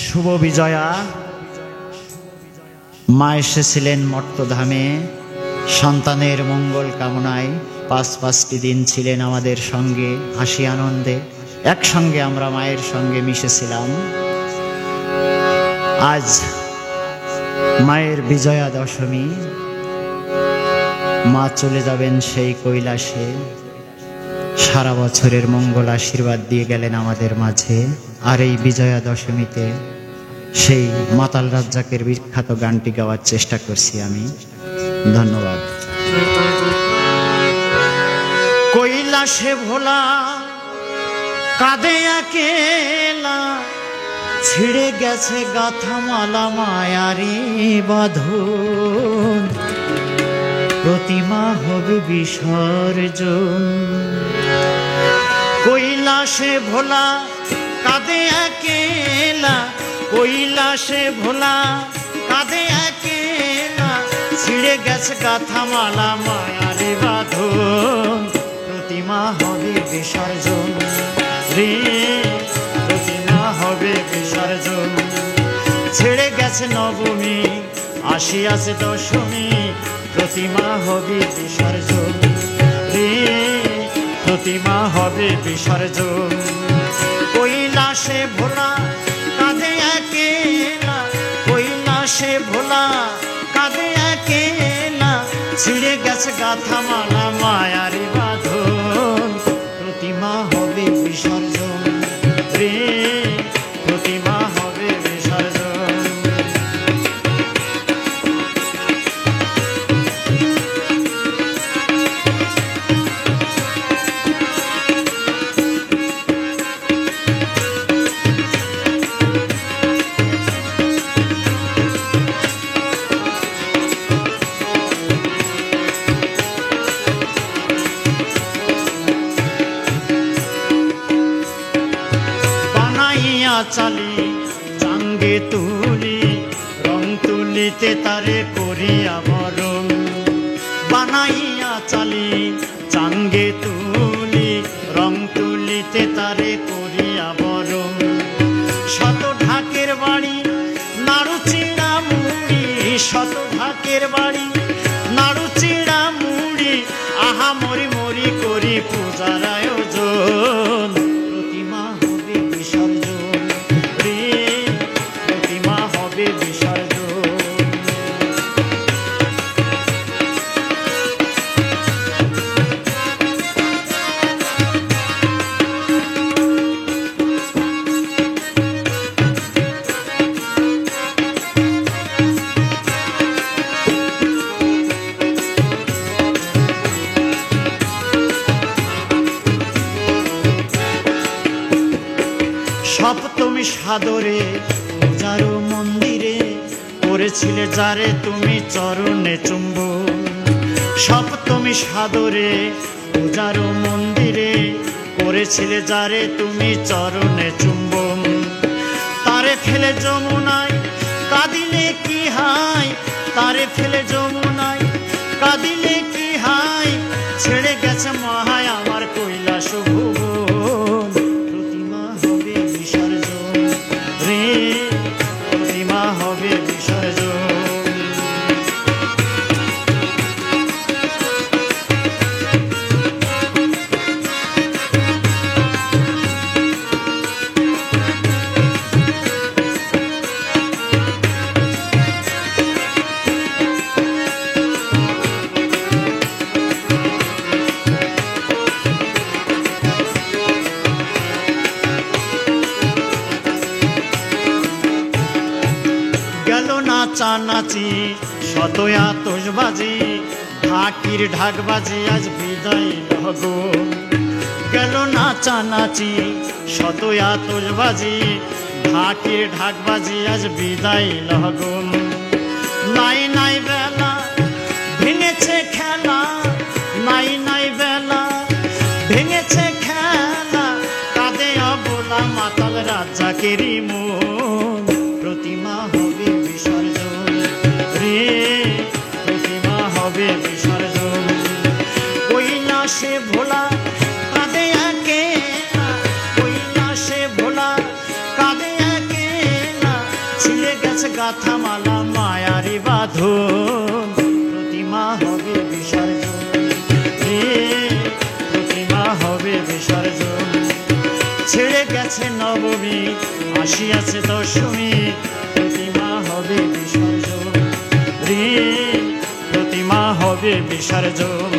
শুভ বিজয়া মা এসেছিলেন মর্তধামে সন্তানের মঙ্গল কামনায়। পাঁচটি দিন ছিলেন আমাদের সঙ্গে হাসি আনন্দে, একসঙ্গে আমরা মায়ের সঙ্গে মিশেছিলাম। আজ মায়ের বিজয়া দশমী, মা চলে যাবেন সেই কৈলাসে। সারা বছরের মঙ্গল আশীর্বাদ দিয়ে গেলেন আমাদের মাঝে। আর এই বিজয়া দশমীতে সেই মাতাল রাজ্জাকের বিখ্যাত গানটি গাওয়ার চেষ্টা করছি আমি। ধন্যবাদ। কৈলাসে ভোলা কাঁদে একেলা, ছিঁড়ে গেছে গাথা মালা মায়ারি বাঁধন, প্রতিমা হবে বিসর্জন। কৈলাসে ভোলা কাঁদে একেলা, কৈলাসে ভোলা কাঁদে একেলা, ছিঁড়ে গেছে গাথা মালা মায়ারি বাঁধন, প্রতিমা হবে বিসর্জন রে, প্রতিমা হবে বিসর্জন। ছেড়ে গেছে নবমী, আসিয়াছে দশমী, প্রতিমা হবে বিসর্জন রে, প্রতিমা হবে বিসর্জন। কৈলাসে ভোলা কাঁদে একেলা, কৈলাসে ভোলা কাঁদে একেলা, ছিঁড়ে গেছে গাথা মালা মায়ারি বাঁধন, প্রতিমা হবে বিসর্জন রে, প্রতিমা হবে বিসর্জন। চালি চাঙ্গে তুলি, রং তুলিতে তারে করিয়া বরণ, বানাইয়া চালি চাঙ্গে তুলি, রং তুলিতে তারে করিয়া বরণ। শত ঢাকের বাড়ি নাড়ু চিড়া মুড়ি, শত ঢাকের বাড়ি নাড়ু চিড়া মুড়ি, আহা মরি মরি করি পূজার আয়োজন, প্রতিমা হবে বিসর্জন রে, প্রতিমা হবে বিসর্জন। সপ্তমী সাদরে পূজারো মন্দিরে, করেছিলে যারে তুমি চরণে চুম্বন। সপ্তমী সাদরে পূজারো মন্দিরে, করেছিলে যারে তুমি চরণে চুম্বন। তারে ফেলে যমুনায় কাঁদিলে কি হায়, তারে ফেলে যমুনায় কাঁদিলে কি হায়, ছেড়ে গেছে মহায় আমার কৈলাস ভুবন, প্রতিমা হবে বিসর্জন রে, প্রতিমা হবে বিসর্জন। নাচানাচি শত আতশবাজি, ঢাকির ঢাকবাজি আজ বিদায় লগন। গেল নাচানাচি শত আতশবাজি, ঢাকির ঢাকবাজি আজ বিদায় লগন। নাই নাই বেলা ভেঙেছে খেলা, নাই নাই বেলা ভেঙেছে খেলা, কাঁদে অবলা মাতাল রাজ্জাকেরই মন, প্রতিমা হবে বিসর্জন রে, প্রতিমা হবে বিসর্জন। কৈলাসে ভোলা কাঁদে একেলা, কৈলাসে ভোলা কাঁদে একেলা, গেছে গাথা মালা মায়ারি বাঁধন, প্রতিমা হবে বিসর্জন, প্রতিমা হবে বিসর্জন। ছেড়ে গেছে নবমী, আসিয়াছে দশমী, প্রতিমা হবে বিসর্জন, প্রতিমা হবে বিসর্জন।